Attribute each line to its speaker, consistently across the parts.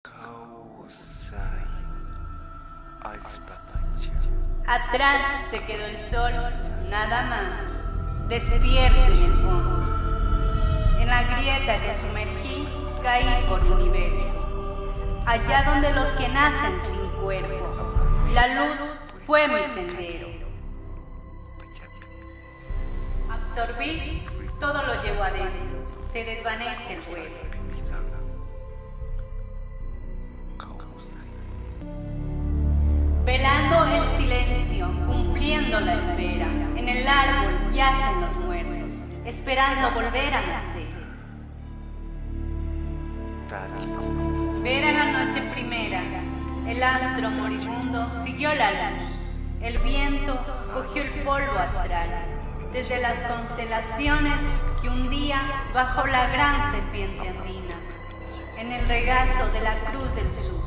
Speaker 1: Kausai Alpapacha.
Speaker 2: Atrás se quedó el sol, nada más, despierto en el fondo. En la grieta que sumergí, caí por universo. Allá donde los que nacen sin cuerpo, la luz fue mi sendero. Absorbí, todo lo llevo adentro, se desvanece el vuelo. Velando el silencio, cumpliendo la espera, en el árbol yacen los muertos, esperando volver a nacer. Ver a la noche primera, el astro moribundo siguió la luz, el viento cogió el polvo astral, desde las constelaciones que un día bajó la gran serpiente andina, en el regazo de la cruz del sur.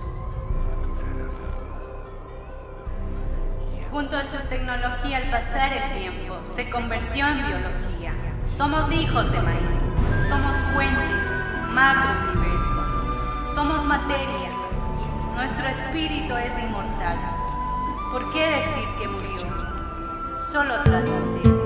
Speaker 2: Junto a su tecnología al pasar el tiempo, se convirtió en biología. Somos hijos de maíz, somos fuente, macrouniverso, somos materia. Nuestro espíritu es inmortal. ¿Por qué decir que murió? Solo trascender.